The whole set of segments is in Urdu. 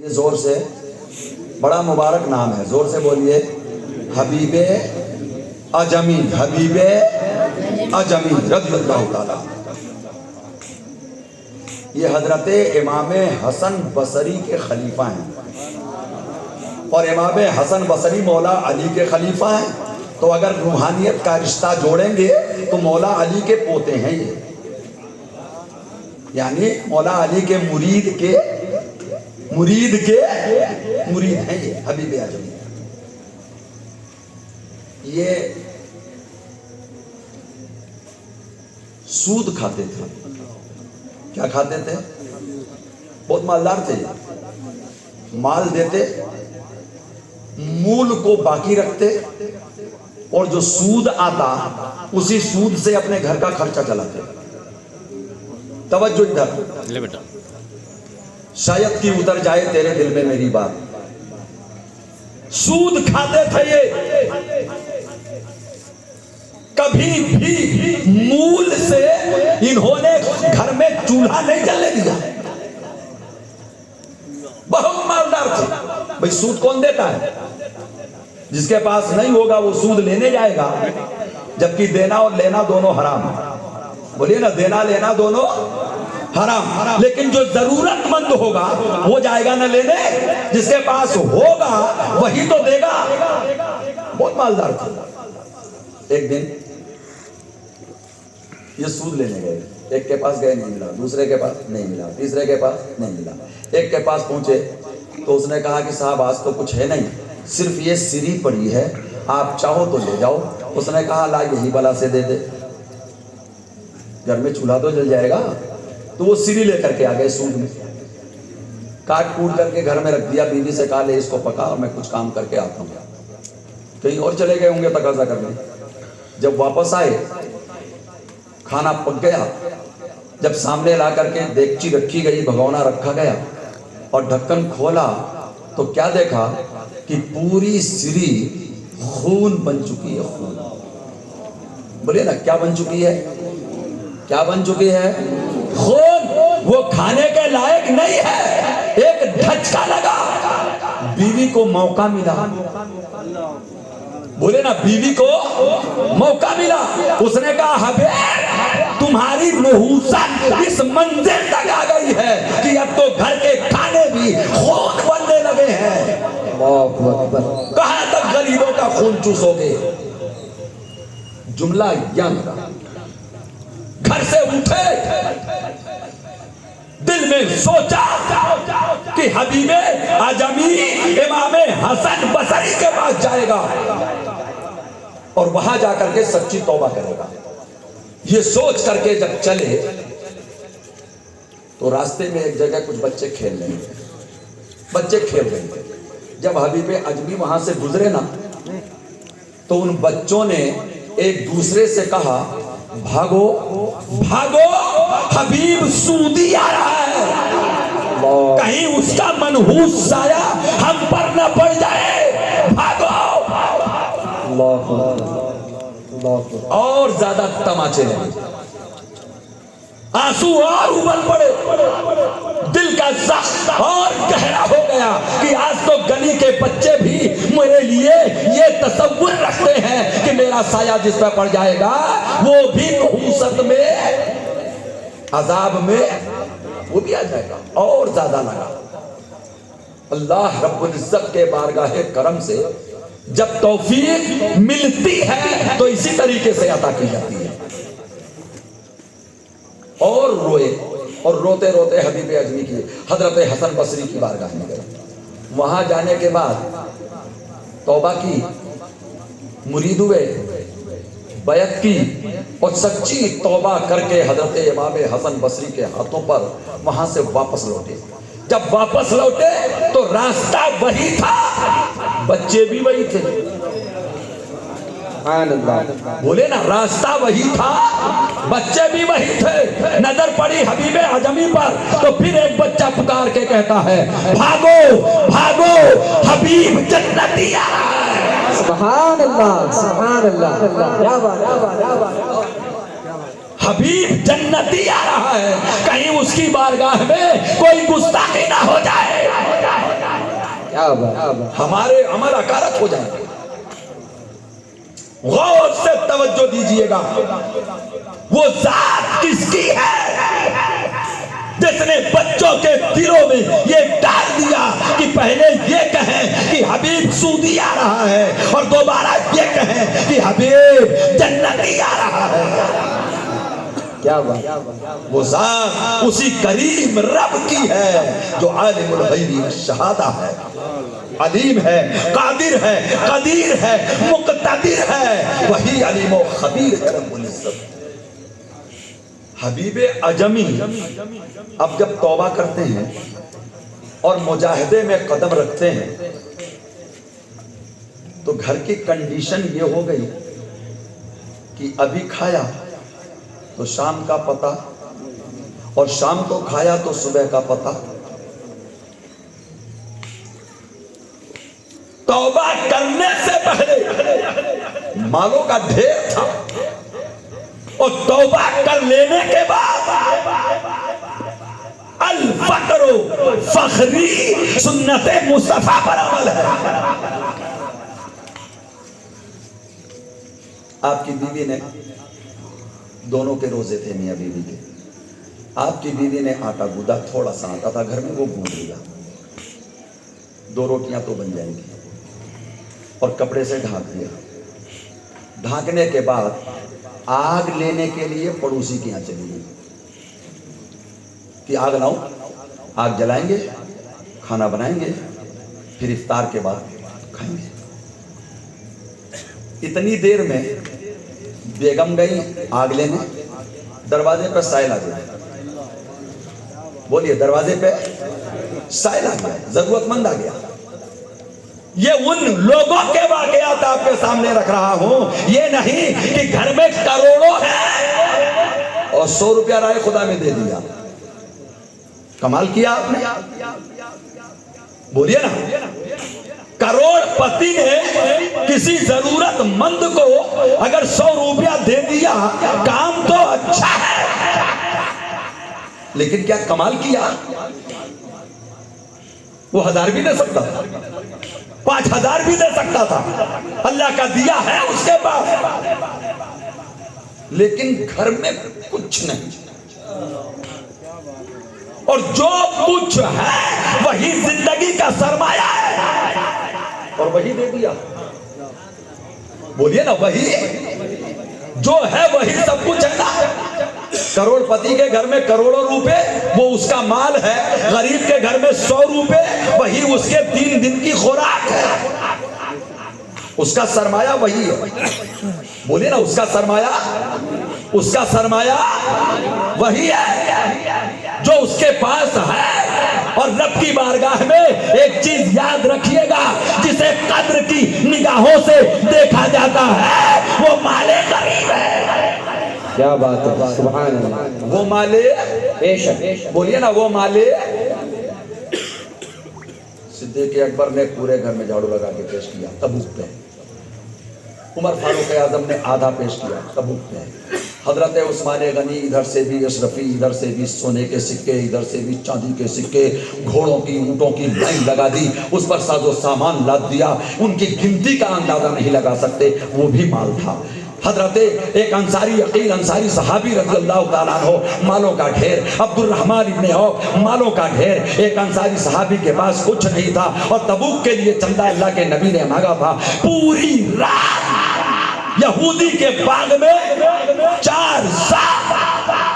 یہ زور سے، بڑا مبارک نام ہے، زور سے بولیے، حبیب اعجمی، حبیب اعجمی رضی اللہ تعالیٰ۔ یہ حضرت امام حسن بصری کے خلیفہ ہیں، اور امام حسن بصری مولا علی کے خلیفہ ہیں، تو اگر روحانیت کا رشتہ جوڑیں گے تو مولا علی کے پوتے ہیں یہ، یعنی مولا علی کے مرید ہیں یہ حبیب اعجمی۔ یہ سود کھاتے تھے۔ کیا کھاتے تھے؟ بہت مالدار تھے، مال دیتے، مول کو باقی رکھتے، اور جو سود آتا اسی سود سے اپنے گھر کا خرچہ چلاتے۔ توجہ ادھر، لے بیٹا، شاید کی اتر جائے تیرے دل میں میری بات۔ سود کھاتے تھے یہ، کبھی بھی مول سے انہوں نے گھر میں چولہا نہیں جلنے دیا۔ بہت مالدار تھے۔ بھئی سود کون دیتا ہے؟ جس کے پاس نہیں ہوگا وہ سود لینے جائے گا، جبکہ دینا اور لینا دونوں حرام ہے۔ بولیے نا، دینا لینا دونوں حرام، لیکن جو ضرورت مند ہوگا وہ جائے گا نہ لینے، جس کے پاس ہوگا وہی تو دے گا۔ بہت مالدار تھے۔ ایک دن یہ سود لینے گئے، ایک کے پاس گئے نہیں ملا، دوسرے کے پاس نہیں ملا، تیسرے کے پاس نہیں ملا، ایک کے پاس پہنچے تو اس نے کہا کہ صاحب آج تو کچھ ہے نہیں، صرف یہ سری پڑی ہے، آپ چاہو تو لے جاؤ۔ اس نے کہا لا یہی بلا سے دے دے، گھر میں چولہا تو جل جائے گا۔ تو وہ سری لے کر کے آ گئے، سود میں کاٹ کوٹ کر کے گھر میں رکھ دیا۔ بیوی سے کہا لے اس کو پکا، میں کچھ کام کر کے آتا ہوں۔ کہیں اور چلے گئے ہوں گے تقاضا کرنے۔ جب واپس آئے کھانا پک گیا، جب سامنے لا کر کے دیگچی رکھی گئی، بھگونا رکھا گیا اور ڈھکن کھولا تو کیا دیکھا کہ پوری سری خون بن چکی ہے۔ خون، بولے نا کیا بن چکی ہے؟ کیا بن چکی ہے؟ خون۔ وہ کھانے کے لائق نہیں ہے۔ ایک دھچکا لگا، بیوی کو موقع ملا۔ بولے نا، بیوی کو موقع ملا۔ اس نے کہا حبیب تمہاری نحوست اس منزل تک آ گئی ہے کہ اب تو گھر کے کھانے بھی خون بننے لگے ہیں۔ کہاں تک غریبوں کا خون چوسو گے؟ جملہ یانگ گھر سے اٹھے، دل میں سوچا کہ حبیب اعجمی امام حسن بصری کے پاس جائے گا اور وہاں جا کر کے سچی توبہ کرے گا۔ یہ سوچ کر کے جب چلے تو راستے میں ایک جگہ کچھ بچے کھیل رہے تھے۔ جب حبیب اعجمی وہاں سے گزرے نا تو ان بچوں نے ایک دوسرے سے کہا بھاگو بھاگو، حبیب سودی آ رہا ہے، کہیں اس کا منحوس سایہ ہم پر نہ پڑ جائے، بھاگو۔ اور زیادہ تماچے لگے، آنسو اور ابل پڑے، دل کا زخم اور گہرا ہو گیا کہ آج تو گلی کے بچے بھی میرے لیے یہ تصور رکھتے ہیں کہ میرا سایہ جس پہ پڑ جائے گا وہ بھی نحوست میں، عذاب میں وہ بھی آ جائے گا۔ اور زیادہ لگا۔ اللہ رب العزت کے بارگاہ کرم سے جب توفیق ملتی ہے تو اسی طریقے سے عطا کی جاتی ہے۔ اور روئے، اور روتے روتے حبیب اعجمی کی حضرت حسن بصری کی بارگاہ میں گئے۔ وہاں جانے کے بعد توبہ کی، مرید ہوئے، بیعت کی، اور سچی توبہ کر کے حضرت امام حسن بصری کے ہاتھوں پر وہاں سے واپس لوٹے۔ جب واپس لوٹے تو راستہ وہی تھا، بچے بھی وہی تھے۔ بولے نا، راستہ وہی تھا، بچے بھی وہی تھے۔ نظر پڑی حبیب اعجمی پر تو پھر ایک بچہ پکار کے کہتا ہے بھاگو بھاگو، حبیب جنتی آ رہا ہے۔ سبحان اللہ، سبحان اللہ، کیا بات۔ حبیب جنتی آ رہا ہے، کہیں اس کی بارگاہ میں کوئی گستاخی نہ ہو جائے۔ کیا بات، ہمارے عمل اکارت ہو جائیں گے. غور سے توجہ دیجئے گا. وہ ذات کس کی ہے جس نے بچوں کے دلوں میں یہ ڈال دیا کہ پہلے یہ کہیں کہ حبیب سودی آ رہا ہے اور دوبارہ یہ کہیں کہ حبیب جنتی آ رہا ہے. کیا بات. وہ ذات اسی کریم رب کی ہے جو عالم الغیب والشہادہ ہے، علیم ہے، قادر ہے، قدیر ہے، مقتدر ہے. وہی علیم و خبیر ہے رب العزت. حبیب عجمی اب جب توبہ کرتے ہیں اور مجاہدے میں قدم رکھتے ہیں تو گھر کی کنڈیشن یہ ہو گئی کہ ابھی کھایا تو شام کا پتہ، اور شام کو کھایا تو صبح کا پتہ. توبہ کرنے سے پہلے مالوں کا ڈھیر تھا اور توبہ کر لینے کے بعد الفقر فخری سنت مصطفیٰ پر عمل ہے. آپ کی بیوی نے، دونوں کے روزے تھے میاں بیوی کے، آپ کی بیوی نے آٹا گودا، تھوڑا سا آٹا تھا گھر میں، وہ گوند لیا. 2 روٹیاں تو بن جائیں گی اور کپڑے سے ڈھانک دیا. ڈھانکنے کے بعد آگ لینے کے لیے پڑوسی کے یہاں چلی گئی کہ آگ لاؤ. آگ جلائیں گے، کھانا بنائیں گے، پھر افطار کے بعد کھائیں گے. اتنی دیر میں بیگم گئی آگ لینے، دروازے پہ سائل آ گیا. بولیے، دروازے پہ سائل آ گیا، ضرورت مند آ گیا. یہ ان لوگوں کے واقعات آپ کے سامنے رکھ رہا ہوں، یہ نہیں کہ گھر میں کروڑوں ہیں اور 100 روپیہ رائے خدا میں دے دیا. کمال کیا آپ نے. بولیے نا، کروڑ پتی نے کسی ضرورت مند کو اگر 100 روپیہ دے دیا، کام تو اچھا ہے، لیکن کیا کمال کیا؟ وہ 1000 بھی دے سکتا تھا، 5000 بھی دے سکتا تھا. اللہ کا دیا ہے اس کے پاس، لیکن گھر میں کچھ نہیں. اور جو کچھ ہے وہی زندگی کا سرمایہ ہے اور وہی دے دیا. بولیے نا، وہی جو ہے وہی سب کچھ ہے نا. کروڑ پتی کے گھر میں کروڑوں روپے، وہ اس کا مال ہے. غریب کے گھر میں 100 روپے، وہی اس کے 3 دن کی خوراک ہے. اس کا سرمایہ وہی ہے. بولیے نا، اس کا سرمایہ، اس کا سرمایہ وہی ہے جو اس کے پاس ہے. اور رب کی بارگاہ میں ایک چیز یاد رکھیے گا، جسے قدر کی نگاہوں سے دیکھا جاتا ہے وہ مال غریب ہے. کیا بات ہے، سبحان اللہ. وہ مال، بے شک. بولیے نا، وہ مال. صدیق اکبر نے پورے گھر میں جھاڑو لگا کے پیش کیا تبوک پہ. عمر فاروق اعظم نے آدھا پیش کیا تبوک پہ. حضرت عثمان غنی ادھر سے بھی اشرفی، ادھر سے بھی سونے کے سکے، ادھر سے بھی چاندی کے سکے، گھوڑوں کی اونٹوں کی لائن لگا دی، اس پر ساز و سامان لاد دیا. ان کی گنتی کا اندازہ نہیں لگا سکتے، وہ بھی مال تھا. حضرت ایک انصاری، عقیل انصاری صحابی رضی اللہ تعالیٰ عنہ، مالوں کا ڈھیر. عبد الرحمن ابن عوف، مالوں کا ڈھیر. ایک انصاری صحابی کے پاس کچھ نہیں تھا اور تبوک کے لیے چندہ اللہ کے نبی نے مانگا تھا. پوری رات یہودی کے باغ میں 4 سال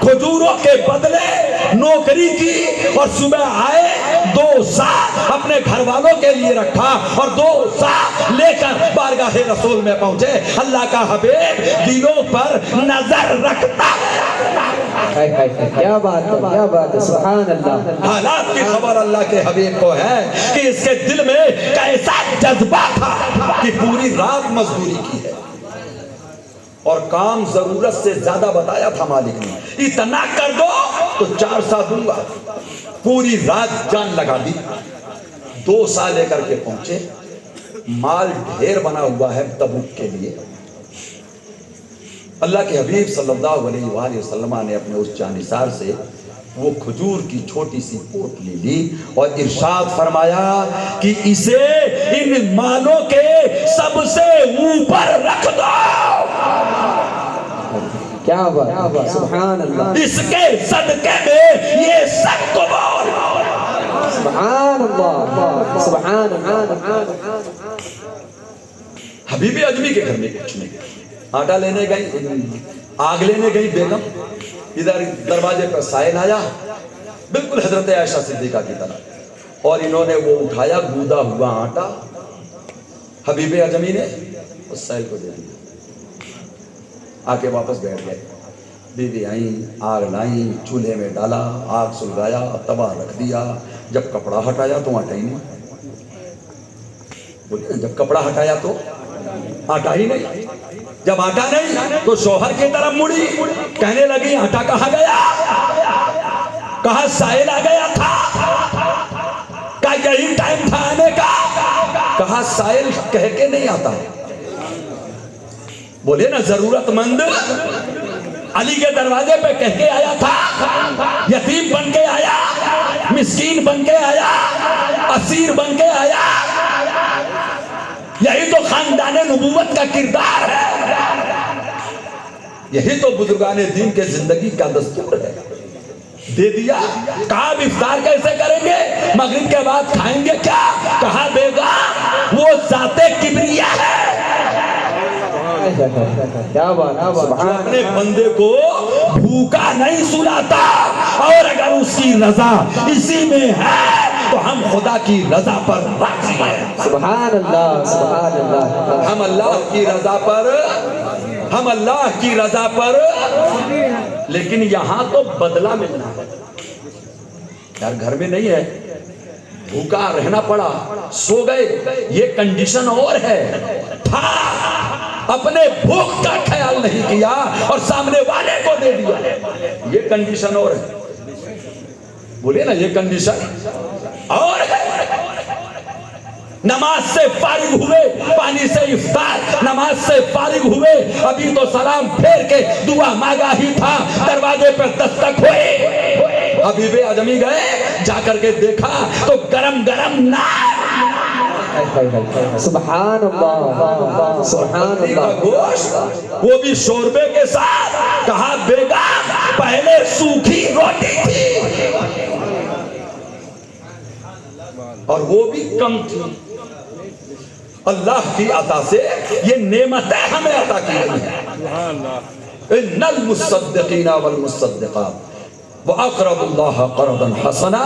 کھجوروں کے بدلے نوکری کی اور صبح آئے 2 سال اپنے گھر والوں کے لیے رکھا اور 2 سال لے کر بارگاہ رسول میں پہنچے. اللہ کا حبیب دلوں پر نظر رکھتا ہے. کیا بات ہے، کیا بات ہے، سبحان اللہ. حالات کی خبر اللہ کے حبیب کو ہے کہ اس کے دل میں کیسا جذبہ تھا کہ پوری رات مزدوری کی ہے اور کام ضرورت سے زیادہ بتایا تھا مالک نے. اتنا کر دو تو 4 سال دوں گا. پوری رات جان لگا دی. 2 سال لے کر کے پہنچے. مال ڈھیر بنا ہوا ہے تبوک کے لیے. اللہ کے حبیب صلی اللہ علیہ وآلہ وسلم نے اپنے اس جانثار سے وہ کھجور کی چھوٹی سی پوٹلی لی اور ارشاد فرمایا کہ اسے ان مالوں کے سب سے اوپر رکھ دو. کیا بات, سبحان اللہ, اس کے صدقے میں یہ سب قبول. سبحان اللہ, سبحان اللہ. حبیب اجمی کے گھر میں کچھ نہیں. آٹا لینے گئی, آگ لینے گئی بیگم, ادھر دروازے پر سائل آیا بالکل حضرت عائشہ صدیقہ کی طرح, اور انہوں نے وہ اٹھایا گودا ہوا آٹا, حبیب اجمی نے اس سائل کو دے دیا, آ کے واپس بیٹھ گئے. بیوی آئیں, آگ لائیں, چولہے میں ڈالا, آگ سلگایا, توا رکھ دیا. جب کپڑا ہٹایا تو آٹا ہی نہیں. جب کپڑا ہٹایا تو آٹا ہی نہیں. جب آٹا نہیں تو شوہر کی طرف مڑی, کہنے لگی آٹا کہاں گیا, کہاں سائل آ گیا تھا, کہا یہی ٹائم تھا آنے کا, کہا سائل کہہ کے نہیں آتا. بولے نا ضرورت مند علی کے دروازے پہ کہہ کے آیا تھا, یتیم بن کے آیا, مسکین بن کے آیا, اسیر بن کے آیا. یہی تو خاندان نبوت کا کردار ہے, یہی تو بزرگان دین کے زندگی کا دستور ہے. دے دیا. کہا اب افطار کیسے کریں گے, مغرب کے بعد کھائیں گے کیا, کہا بیگا وہ ذات کبریا ہے کیا بات, جو اپنے بندے کو بھوکا نہیں سلاتا, اور اگر اس کی رضا اسی میں ہے تو ہم خدا کی رضا پر راضی ہیں. سبحان اللہ, سبحان اللہ. ہم اللہ کی رضا پر, ہم اللہ کی رضا پر. لیکن یہاں تو بدلہ ملنا ہے یار, گھر میں نہیں ہے, بھوکا رہنا پڑا, سو گئے, یہ کنڈیشن اور ہے. تھا اپنے بھوک کا خیال نہیں کیا اور سامنے والے کو دے دیا, یہ کنڈیشن اور ہے. بولیے نا یہ کنڈیشن اور ہے. نماز سے فارغ ہوئے, پانی سے افطار, نماز سے فارغ ہوئے, ابھی تو سلام پھیر کے دعا مانگا ہی تھا, دروازے پر دستک ہوئے. حبیب اعظمی گئے, جا کر کے دیکھا تو گرم گرم نان, سبحان اللہ, سبحان اللہ. گوشت, وہ بھی شوربے کے ساتھ. کہا بیگا پہلے سوکھی روٹی تھی اور وہ بھی کم تھی. اللہ کی عطا سے یہ نعمتیں ہمیں عطا کی گئی ہیں. ان المصدقین والمصدقات وَأَقْرَضُوا اللَّهَ قَرْضًا حَسَنًا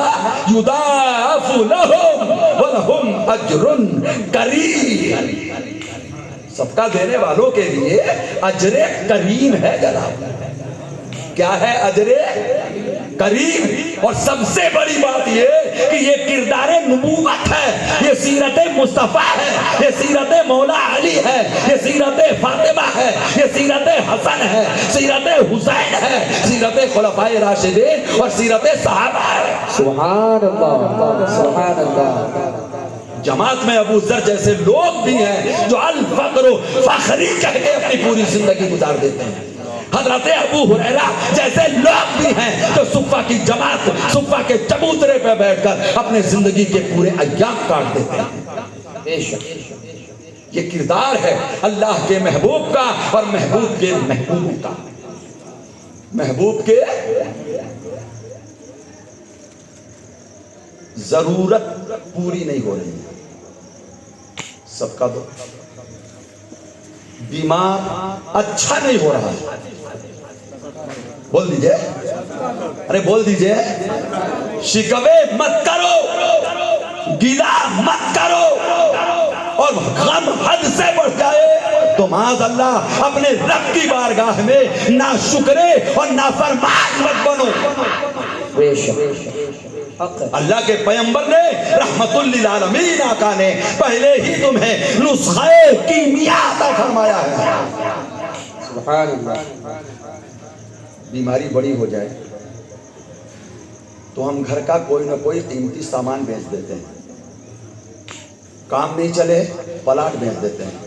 يُضَاعَفُ لَهُمْ وَلَهُمْ أَجْرٌ كَرِيمٌ. صدقہ دینے والوں کے لیے اجر کریم ہے جناب. کیا ہے اجر کریم؟ اور سب سے بڑی بات یہ کہ یہ کردار نبوت ہے, یہ سیرت مصطفیٰ ہے, یہ سیرت مولا علی ہے, یہ سیرت فاطمہ ہے, یہ سیرت حسن ہے, سیرت حسین ہے, سیرت خلفائے راشدین اور سیرت صحابہ ہے. سبحان اللہ, سبحان اللہ. جماعت میں ابو ذر جیسے لوگ بھی ہیں جو الفقر فخری کہہ کے اپنی پوری زندگی گزار دیتے ہیں. حضرت ابو ہریرہ جیسے لوگ بھی ہیں جو صفہ کی جماعت, صفہ کے چبوترے پہ بیٹھ کر اپنے زندگی کے پورے ایام کاٹ دیتے ہیں. یہ کردار ہے اللہ کے محبوب کا اور محبوب کے محبوب کا. محبوب کے ضرورت پوری نہیں ہو رہی, صدقہ دو. بیمار اچھا نہیں ہو رہا ہے, بول دیجئے, ارے بول دیجئے. شکوے مت کرو, گیلا مت کرو, اور غم حد سے بڑھ جائے تو معاذ اللہ اپنے رب کی بارگاہ میں ناشکرے اور نافرمان مت بنو. اللہ کے پیغمبر نے رحمت للعالمین آقا نے پہلے ہی تمہیں نسخہ کیمیا عطا فرمایا ہے. سبحان اللہ. بیماری بڑی ہو جائے تو ہم گھر کا کوئی نہ کوئی قیمتی سامان بیچ دیتے ہیں. کام نہیں چلے پلاٹ بیچ دیتے ہیں,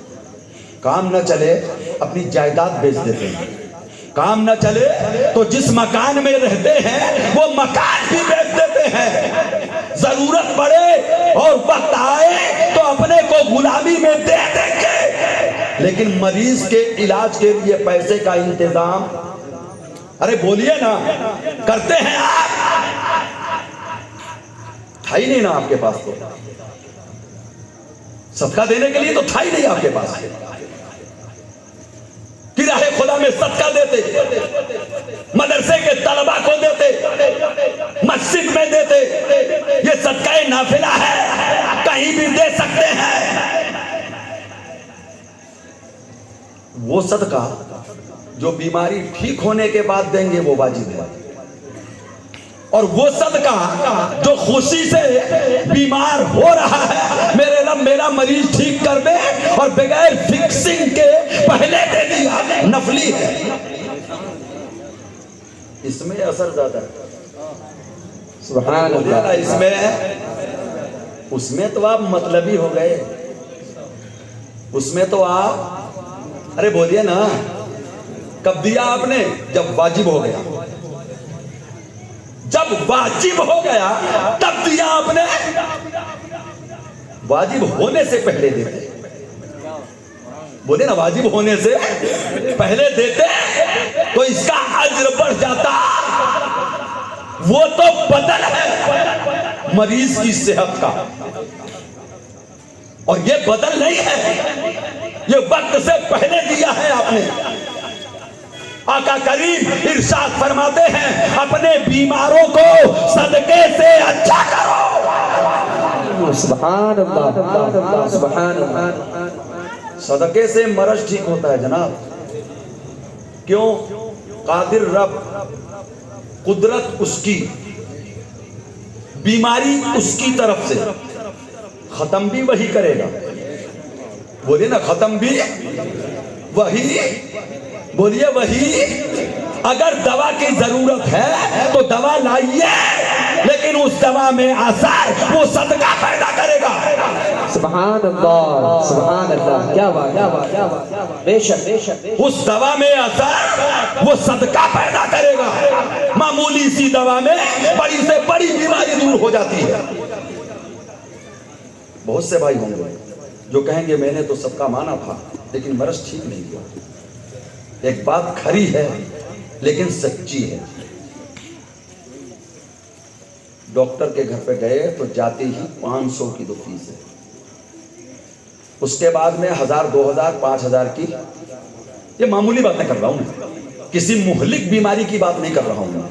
کام نہ چلے اپنی جائیداد بیچ دیتے ہیں. کام نہ چلے تو جس مکان میں رہتے ہیں وہ مکان بھی بیچ دیتے ہیں، ضرورت پڑے اور وقت آئے تو اپنے کو غلامی میں دے دیں گے، لیکن مریض کے علاج کے لیے پیسے کا انتظام، ارے بولیے نا، کرتے ہیں آپ؟ تھا ہی نہیں نا آپ کے پاس، تو صدقہ دینے کے لیے تو تھا ہی نہیں آپ کے پاس، کہ راہ خدا میں صدقہ دیتے، مدرسے کے طلبہ کو دیتے، مسجد میں دیتے، یہ صدقہ نافلہ ہے، کہیں بھی دے سکتے ہیں۔ وہ صدقہ جو بیماری ٹھیک ہونے کے بعد دیں گے وہ واجب ہے، اور وہ صدقہ جو خوشی سے بیمار ہو رہا ہے، میرے رب میرا مریض ٹھیک کر دے، اور بغیر فکسنگ کے پہلے دے دیا، نفلی ہے، اس میں اثر زیادہ ہے۔ سبحان اللہ۔ اس میں تو آپ مطلبی ہو گئے، اس میں تو آپ، ارے بولیے نا، کب دیا آپ نے؟ جب واجب ہو گیا، جب واجب ہو گیا تب دیا آپ نے، واجب ہونے سے پہلے دیتے، بولے نا، واجب ہونے سے پہلے دیتے تو اس کا اجر بڑھ جاتا، وہ تو بدل ہے مریض کی صحت کا، اور یہ بدل نہیں ہے، یہ وقت سے پہلے دیا ہے آپ نے۔ آقا کریم ارشاد فرماتے ہیں، اپنے بیماروں کو صدقے سے اچھا کرو۔ سبحان اللہ، سبحان اللہ۔ صدقے سے مرض ٹھیک ہوتا ہے جناب، کیوں؟ قادر رب، قدرت اس کی، بیماری اس کی طرف سے، ختم بھی وہی کرے گا، بولیے نا، ختم بھی وہی، بولیے وہی۔ اگر دوا کی ضرورت ہے تو دوا لائیے، لیکن اس دوا میں اثر وہ صدقہ پیدا کرے گا۔ سبحان اللہ، سبحان اللہ، کیا بات، کیا بات، کیا بات، بے شک، بے شک۔ اس دوا میں اثر وہ صدقہ پیدا کرے گا، معمولی سی دوا میں بڑی سے بڑی بیماری دور ہو جاتی ہے۔ بہت سے بھائی ہوں گے جو کہیں گے میں نے تو صدقہ مانا تھا لیکن مرض ٹھیک نہیں ہوا۔ ایک بات کھری ہے لیکن سچی ہے، ڈاکٹر کے گھر پہ گئے تو جاتے ہی 500 کی تو فیس ہے، اس کے بعد میں 1000 2000 5000 کی، یہ معمولی باتیں کر رہا ہوں، کسی مہلک بیماری کی بات نہیں کر رہا ہوں۔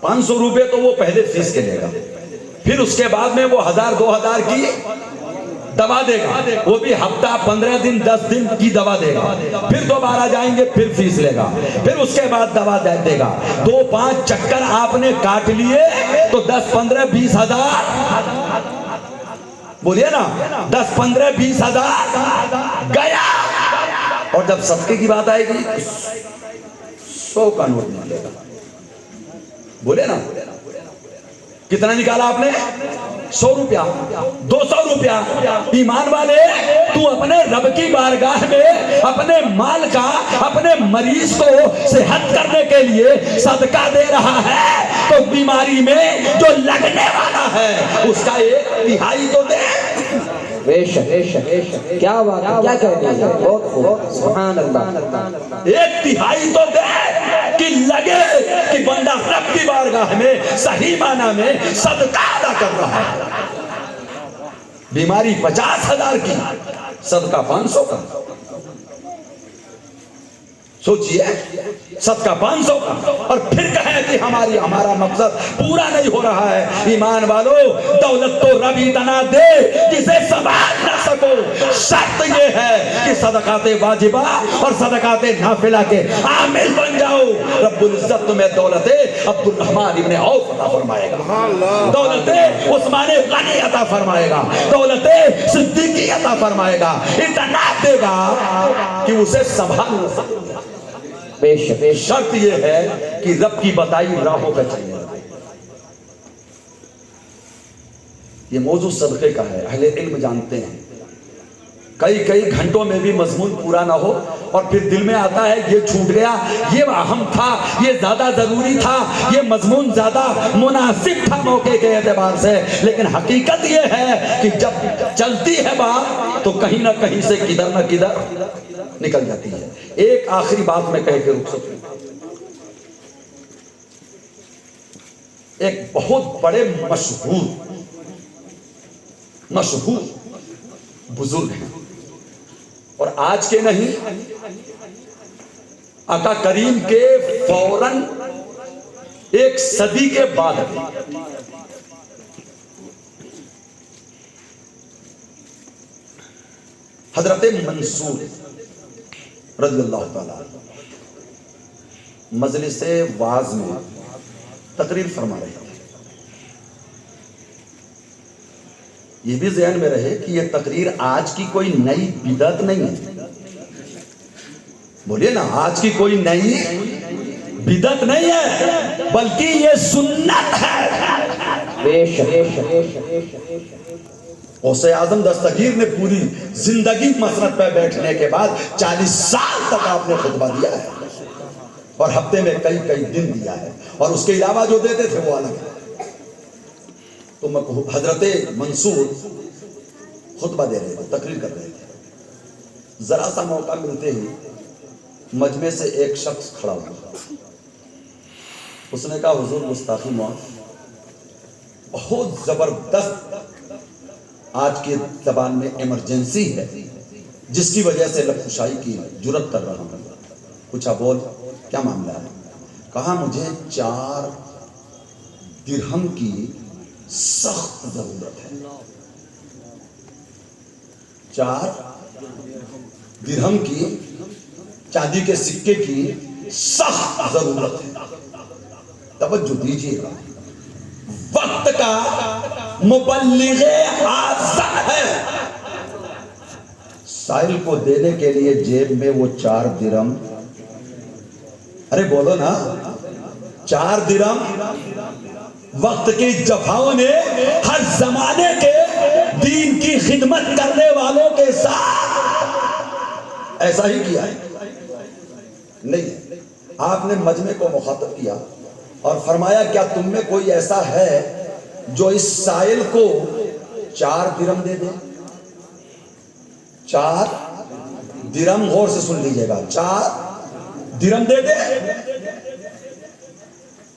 500 روپے تو وہ پہلے فیس کے لے گا، پھر اس کے بعد میں وہ 1000 2000 کی دوا دے گا، وہ بھی ہفتہ 15 دن 10 دن کی دوا دے گا، پھر دوبارہ جائیں گے پھر فیس لے گا، پھر اس کے بعد دوا دے گا۔ 2-5 چکر آپ نے کاٹ لیے تو 10 15 20 ہزار، بولیے نا، 10 15 20 ہزار گیا، اور جب صدقے کی بات آئے گی 100 کا نوٹ نکلے گا، بولے نا، کتنا نکالا آپ نے؟ 100 روپیہ 200 روپیہ۔ ایمان والے، تو اپنے رب کی بارگاہ میں اپنے مال کا اپنے مریض کو صحت کرنے کے لیے صدقہ دے رہا ہے تو بیماری میں جو لگنے والا ہے اس کا 1/3 تو دے۔ بے شک، بے شک، بے شک، کیا بات ہے، کیا کہہ رہے ہیں، بہت خوب، سبحان اللہ۔ 1/3 تو دے کہ لگے کہ بندہ رب کی بارگاہ میں صحیح معنی میں صدقہ ادا کر رہا ہے۔ بیماری 50,000 کی، صدقہ 500 کا، سوچئے، صدقہ 500 کا، اور پھر کہیں کہ ہمارا مقصد پورا نہیں ہو رہا ہے۔ ایمان والو، دولت تو رب اتنا دے جسے سنبھال نہ سکو، شرط یہ ہے کہ صدقات واجبہ اور صدقات نافلہ کے عامل بن جاؤ۔ رب العزت تمہیں دولت عبد الرحمن ابن عوف عطا فرمائے گا، دولت عثمان غنی عطا فرمائے گا، دولت صدیقی عطا فرمائے گا، اتنا دے گا کہ اسے سنبھال نہ سکو۔ بے شک، شرط یہ ہے کہ رب کی بتائی راہوں پہ چلے۔ یہ موضوع صدقے کا ہے، اہل علم جانتے ہیں، کئی گھنٹوں میں بھی مضمون پورا نہ ہو اور پھر دل میں آتا ہے یہ چھوٹ گیا، یہ اہم تھا، یہ زیادہ ضروری تھا، یہ مضمون زیادہ مناسب تھا موقع کے اعتبار سے، لیکن حقیقت یہ ہے کہ جب چلتی ہے بات تو کہیں نہ کہیں سے کدھر نہ کدھر نکل جاتی ہے۔ ایک آخری بات میں کہہ کے رک سکوں، ایک بہت بڑے مشہور بزرگ ہیں، اور آج کے نہیں، آقا کریم کے فوراً ایک صدی کے بعد حضرت منصور رضی اللہ تعالیٰ مجلس واعظ میں تقریر فرما رہے ہیں۔ یہ بھی ذہن میں رہے کہ یہ تقریر آج کی کوئی نئی بدعت نہیں ہے، بولیے نا، آج کی کوئی نئی بدعت نہیں ہے، بلکہ یہ سنت ہے۔ بے شک غوث اعظم دستگیر نے پوری زندگی مسند پہ بیٹھنے کے بعد 40 سال تک آپ نے خطبہ دیا ہے، اور ہفتے میں کئی دن دیا ہے، اور اس کے علاوہ جو دیتے تھے وہ الگ ہے۔ تو حضرت منصور خطبہ دے رہے تھے، تقریر کر رہے تھے، ذرا سا موقع ملتے ہی مجمع سے ایک شخص کھڑا ہوا، اس نے کہا حضور گستاخی معاف، بہت زبردست آج کی زبان میں ایمرجنسی ہے جس کی وجہ سے لب کشائی کی جرت کر رہا ہوں۔ پوچھا بول کیا معاملہ ہے؟ کہا مجھے 4 درہم کی سخت ضرورت ہے، 4 درہم کی، چاندی کے سکے کی سخت ضرورت ہے۔ توجہ دیجیے گا، وقت کا مبلغ اعظم ہے، سائل کو دینے کے لیے جیب میں وہ 4 درہم، ارے بولو نا، 4 درہم، وقت کی جفاؤں نے ہر زمانے کے دین کی خدمت کرنے والوں کے ساتھ ایسا ہی کیا ہے۔ نہیں، آپ نے مجمع کو مخاطب کیا اور فرمایا کیا تم میں کوئی ایسا ہے جو اس سائل کو 4 درہم دے دے؟ 4 درہم، غور سے سن لیجئے گا، 4 درہم دے دے؟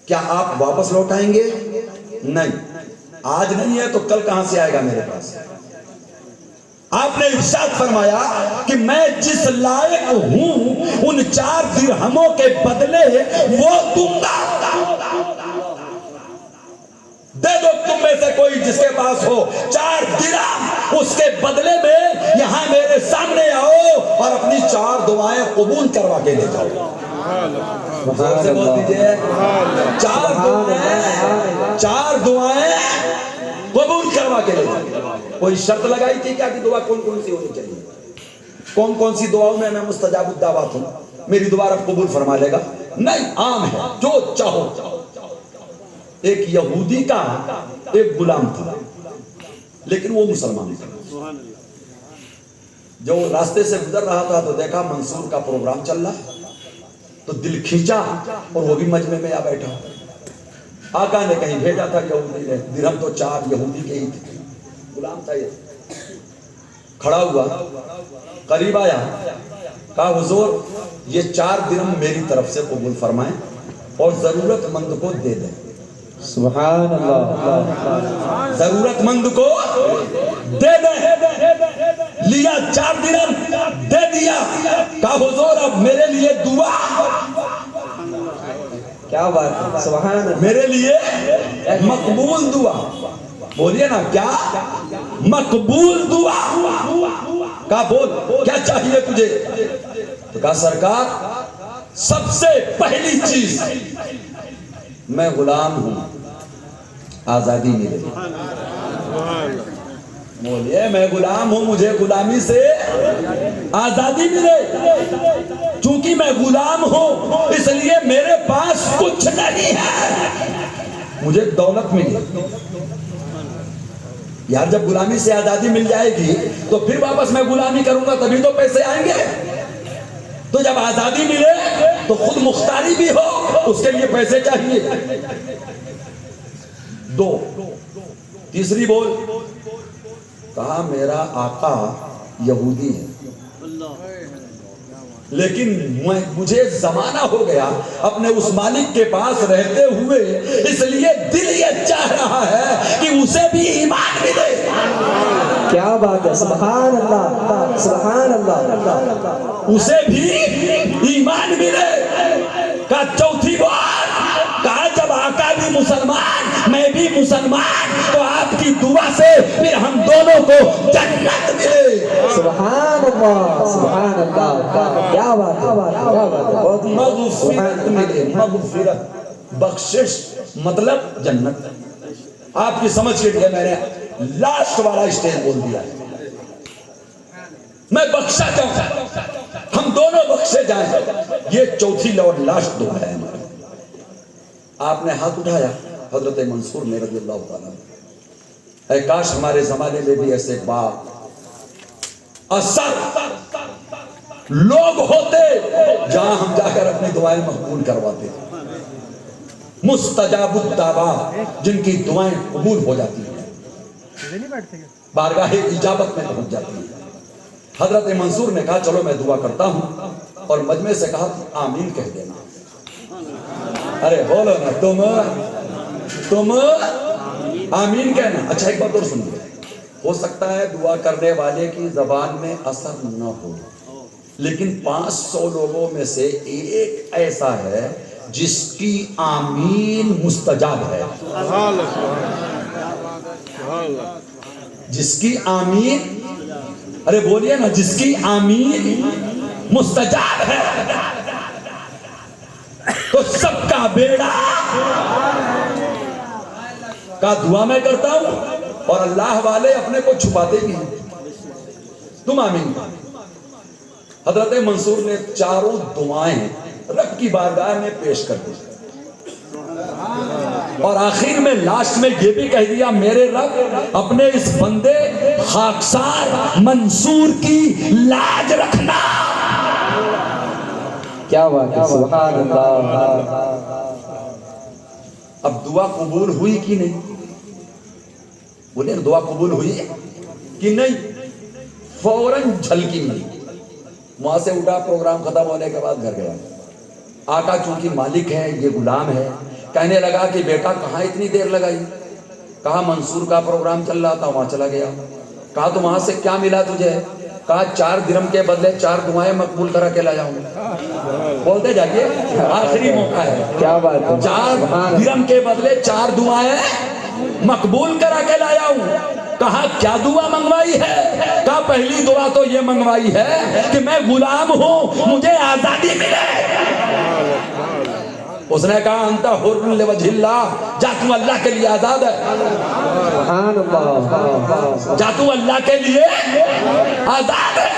کیا آپ واپس لوٹائیں گے؟ نہیں، آج نہیں ہے تو کل کہاں سے آئے گا میرے پاس؟ آپ نے ارشاد فرمایا کہ میں جس لائق ہوں ان 4 درہموں کے بدلے وہ دوں گا۔ دے دو تم میں سے کوئی جس کے پاس ہو 4 درہم، اس کے بدلے میں یہاں میرے سامنے آؤ اور اپنی 4 دعائیں قبول کروا کے لے جاؤ۔ زور سے بول دیجئے، 4 دعائیں قبول کروا کے لے جاؤ۔ کوئی شرط لگائی تھی کیا کہ دعا کون سی ہونی چاہیے؟ کون سی دعاؤں میں مستجاب الدعوات ہوں، میری دعا رب قبول فرما لے گا؟ نہیں، عام ہے، جو چاہو۔ ایک یہودی کا ایک غلام تھا، لیکن وہ مسلمان تھا۔ جو راستے سے گزر رہا تھا تو دیکھا منصور کا پروگرام چل رہا ہے، تو دل کھینچا اور وہ بھی مجمع میں آ بیٹھا۔ آقا نے کہیں بھیجا تھا یہودی نے، درہم تو 4 یہودی کے ہی تھے، غلام تھا یہ۔ کھڑا ہوا، قریب آیا، کہا حضور یہ 4 درہم میری طرف سے قبول فرمائیں اور ضرورت مند کو دے دیں۔ سبحان اللہ، ضرورت مند کو دے دیں۔ لیا 4 درہم دے دیا، کہا حضور اب میرے لیے دعا، کیا بات ہے، سبحان اللہ، میرے لیے مقبول دعا، بولیے نا کیا؟ مقبول دعا۔ کہا بول کیا چاہیے تجھے؟ تو کہا سرکار سب سے پہلی چیز میں غلام ہوں، آزادی ملے۔ بولیے میں غلام ہوں، مجھے غلامی سے آزادی ملے۔ چونکہ میں غلام ہوں اس لیے میرے پاس کچھ نہیں ہے، مجھے دولت ملی۔ یار جب غلامی سے آزادی مل جائے گی تو پھر واپس میں غلامی کروں گا، تبھی تو پیسے آئیں گے۔ تو جب آزادی ملے تو خود مختاری بھی ہو، اس کے لیے پیسے چاہیے۔ دو، تیسری بول، کہا میرا آقا یہودی ہے لیکن مجھے زمانہ ہو گیا اپنے اس مالک کے پاس رہتے ہوئے، اس لیے دل یہ چاہ رہا ہے کہ اسے بھی ایمان ملے۔ کیا بات ہے، سبحان اللہ سبحان اللہ، اسے بھی ایمان ملے۔ کہا چوتھی بار، کہا جب آقا بھی مسلمان میں بھی مسلمان تو آپ کی دعا سے پھر ہم دونوں کو جنت ملے۔ سبحان اللہ سبحان اللہ، کیا بات ہے کیا بات ہے، بہت مغفرت ملے، مغفرت، بخشش مطلب جنت۔ آپ کی سمجھ کے لیے میں نے لاسٹ والا اسٹیج بول دیا ہے، میں بخشا جاؤں، ہم دونوں بخشے جائیں، یہ چوتھی اور لاسٹ دعا ہے ہماری۔ آپ نے ہاتھ اٹھایا، حضرت منصور نے رضی اللہ تعالیٰ، اے کاش ہمارے زمانے میں بھی ایسے با اثر لوگ ہوتے جہاں ہم جا کر اپنی دعائیں مقبول کرواتے، مستجاب الدعوا، جن کی دعائیں قبول ہو جاتی ہیں، بارگاہ اجابت میں پہنچ جاتی ہیں۔ حضرت منصور نے کہا چلو میں دعا کرتا ہوں، اور مجمع سے کہا آمین کہہ دینا۔ ارے بولو نا، تم آمین کہنا۔ اچھا ایک بات اور سنیے، ہو سکتا ہے دعا کرنے والے کی زبان میں اثر نہ ہو، لیکن 500 لوگوں میں سے ایک ایسا ہے جس کی آمین مستجاب ہے، جس کی آمین، ارے بولیے نا، جس کی آمین مستجاب ہے، تو سب کا بیڑا کا دعا میں کرتا ہوں، اور اللہ والے اپنے کو چھپاتے بھی ہیں۔ تم آمین۔ حضرت منصور نے چاروں دعائیں رب کی بارگاہ میں پیش کر دی، اور آخر میں لاسٹ میں یہ بھی کہہ دیا میرے رب اپنے اس بندے خاکسار منصور کی لاج رکھنا۔ کیا بات ہے، سبحان اللہ۔ اب دعا قبول ہوئی کہ نہیں؟ بولے دعا قبول ہوئی کہ نہیں؟ فوراً جھلکی ملی، وہاں سے اٹھا، پروگرام ختم ہونے کے بعد گھر گیا۔ آقا چونکہ مالک ہے، یہ غلام ہے، کہنے لگا کہ بیٹا کہاں اتنی دیر لگائی؟ کہا منصور کا پروگرام چل رہا تھا، وہاں چلا گیا۔ کہا تو وہاں سے کیا ملا تجھے؟ کہا 4 درہم کے بدلے 4 دعائیں مقبول کرا کے لا جاؤں گا۔ بولتے جائیے، آخری موقع ہے۔ کیا بات ہے، 4 درہم کے بدلے 4 دعائیں مقبول کرا کے لایا ہوں۔ کہا کیا دعا منگوائی ہے؟ کہا پہلی دعا تو یہ منگوائی ہے کہ میں غلام ہوں، مجھے آزادی ملے۔ اس نے کہا انت حر لوجہ اللہ، جا تو اللہ کے لیے آزاد ہے، سبحان اللہ، جا تو اللہ کے لیے آزاد ہے۔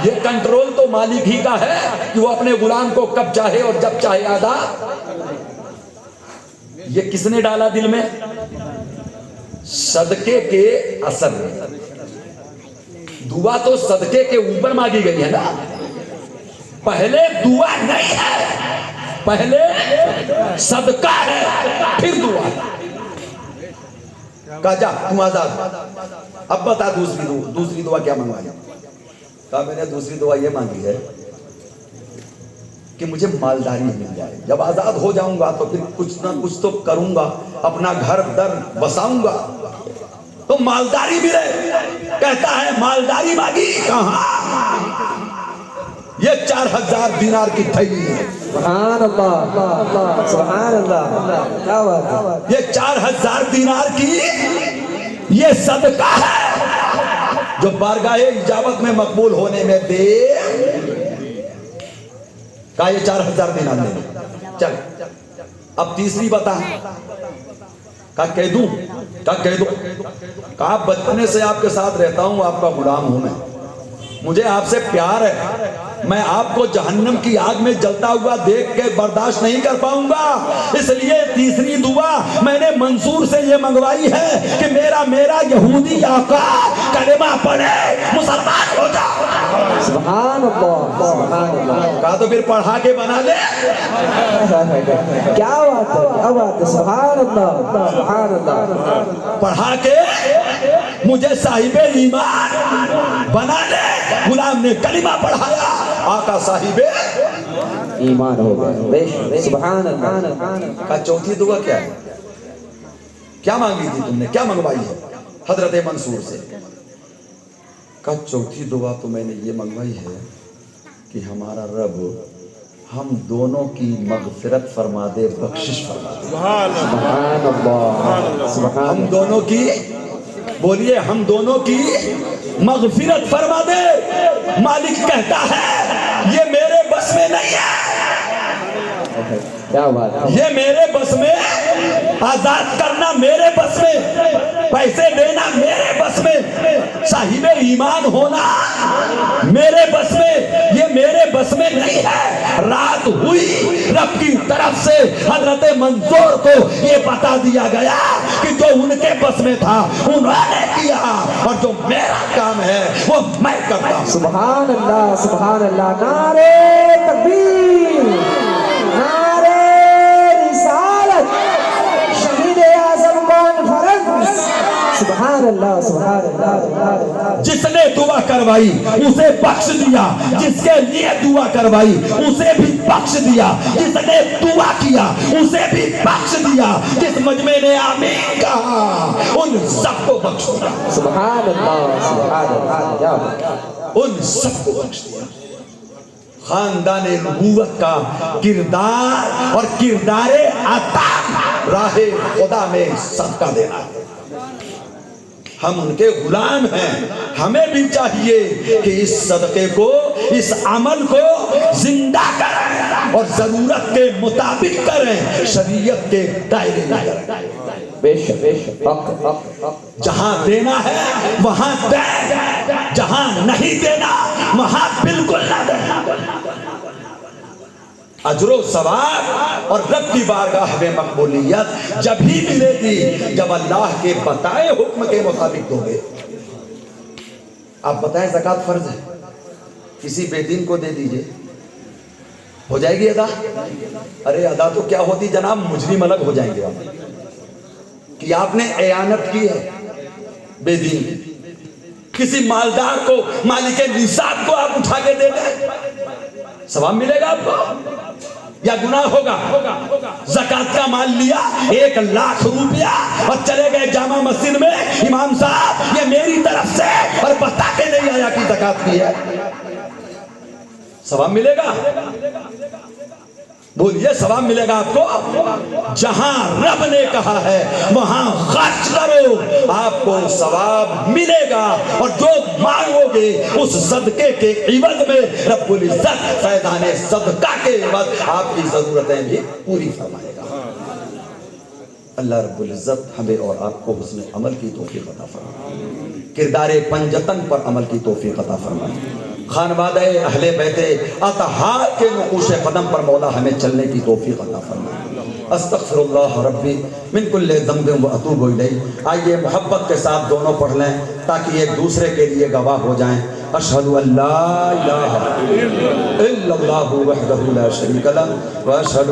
یہ کنٹرول تو مالک ہی کا ہے کہ وہ اپنے غلام کو کب چاہے اور جب چاہے آزاد۔ یہ کس نے ڈالا دل میں؟ صدقے کے اثر میں۔ دعا تو صدقے کے اوپر مانگی گئی ہے نا، پہلے دعا نہیں ہے، پہلے صدقہ ہے پھر دعا۔ کہا جا تم آزاد، اب بتا دوسری دعا کیا منگوائی؟ کہا میں نے دوسری دعا یہ مانگی ہے کہ مجھے مالداری مل جائے، جب آزاد ہو جاؤں گا تو پھر کچھ نہ کچھ تو کروں گا، اپنا گھر در بساؤں گا، تو مالداری ملے۔ کہتا ہے مالداری مانگی کہاں؟ یہ 4000 دینار کی تھیلی ہے۔ سبحان اللہ سبحان اللہ، کیا بات ہے، یہ 4000 دینار کی یہ صدقہ ہے جو بارگاہ اجابت میں مقبول ہونے میں دیر۔ کہا یہ 4000 دینار لے لے، چل اب تیسری بتا۔ کہا کہہ دوں؟ کہا کہہ دو۔ کہا بچپنے سے آپ کے ساتھ رہتا ہوں، آپ کا غلام ہوں میں، مجھے آپ سے پیار ہے، میں آپ کو جہنم کی آگ میں جلتا ہوا دیکھ کے برداشت نہیں کر پاؤں گا، اس لیے تیسری دعا میں نے منصور سے یہ منگوائی ہے کہ میرا یہودی آقا کلمہ پڑھے، مسلمان ہو جاؤ۔ سبحان اللہ سبحان اللہ. کہا تو پھر پڑھا کے بنا لے. کیا بات ہے کیا بات ہے. سبحان اللہ سبحان اللہ. پڑھا کے مجھے صاحب ایمان بنا لے. غلام نے کلمہ پڑھایا, آقا صاحب ایمان ہو گیا. بے شک سبحان اللہ. کا چوتھی دعا کیا ہے؟ کیا مانگی تھی تم نے, کیا منگوائی ہے حضرت منصور سے؟ کا چوتھی دعا تو میں نے یہ منگوائی ہے کہ ہمارا رب ہم دونوں کی مغفرت فرما دے, بخشش فرما دے. سبحان اللہ سبحان ہم دونوں کی, بولیے, ہم دونوں کی مغفرت فرما دے. مالک کہتا ہے یہ میرے بس میں نہیں ہے, کیا بات ہے. یہ میرے بس میں, آزاد کرنا میرے بس میں, پیسے دینا میرے بس میں, صاحب ایمان ہونا میرے بس میں, یہ میرے بس میں نہیں ہے. رات ہوئی رب کی طرف سے حضرت منصور کو یہ بتا دیا گیا کہ جو ان کے بس میں تھا انہوں نے کیا, اور جو میرا کام ہے وہ میں کرتا ہوں. سبحان اللہ سبحان اللہ. نعرے تکبیر, نعرے رسالت, شہید اعظم کانفرنس. سبحان اللہ سبحان اللہ. جس نے دعا کروائی اسے بخش دیا, جس کے لیے دعا کروائی اسے بھی بخش دیا, جس نے دعا کیا اسے بھی بخش دیا, جس مجمع نے آمین کہا ان سب کو بخش دیا. سبحان اللہ سبحان اللہ. ان سب کو بخش دیا. خاندان نبوت کا کردار اور کردار عطا راہ خدا میں صدقہ دینا ہے. ہم ان کے غلام ہیں, ہمیں بھی چاہیے کہ اس صدقے کو, اس عمل کو زندہ کریں اور ضرورت کے مطابق کریں, شریعت کے دائرے میں کریں. بے شک بے شک. جہاں دینا ہے وہاں دیں, جہاں نہیں دینا وہاں بالکل نہ دیں. اجر و ثواب اور رب کی بارگاہ میں مقبولیت جب ہی ملے گی جب اللہ کے بتائے حکم کے مطابق دو گے. آپ بتائیں زکوٰۃ فرض ہے, کسی بے دین کو دے دیجئے, ہو جائے گی ادا؟ ارے ادا تو کیا ہوتی جناب, مجرم الگ ہو جائیں گے آپ کہ آپ نے اعانت کی ہے بے دین کی. کسی مالدار کو, مالک نصاب کو آپ اٹھا کے دے دیں, ثواب ملے گا آپ کو یا گناہ ہوگا؟ زکوٰۃ کا مال لیا 1,00,000 روپیہ اور چلے گئے جامع مسجد میں, امام صاحب یہ میری طرف سے, اور بتا کے نہیں آیا کہ زکوٰۃ کی ہے, ثواب ملے گا؟ بولیے ثواب ملے گا آپ کو؟ جہاں رب نے کہا ہے وہاں خرچ کرو, آپ کو ثواب ملے گا, اور جو مانگو گے اس صدقے کے عوض میں رب العزت فیضان صدقہ کے عوض آپ کی ضرورتیں بھی پوری فرمائے گا. اللہ رب العزت ہمیں اور آپ کو حسن عمل کی توفیق عطا فرمائے, کردار پنجتن پر عمل کی توفیق عطا فرمائے, خانوادہ اہل بیت اطہار کے نقوش قدم پر مولا ہمیں چلنے کی توفیق عطا فرمائے. استغفر اللہ ربی من کل ذنب و اتوب الیہ. آئیے محبت کے ساتھ دونوں پڑھ لیں تاکہ ایک دوسرے کے لیے گواہ ہو جائیں. اشہد ان لا الہ الا اللہ وحدہ لا شریک لہ و اشہد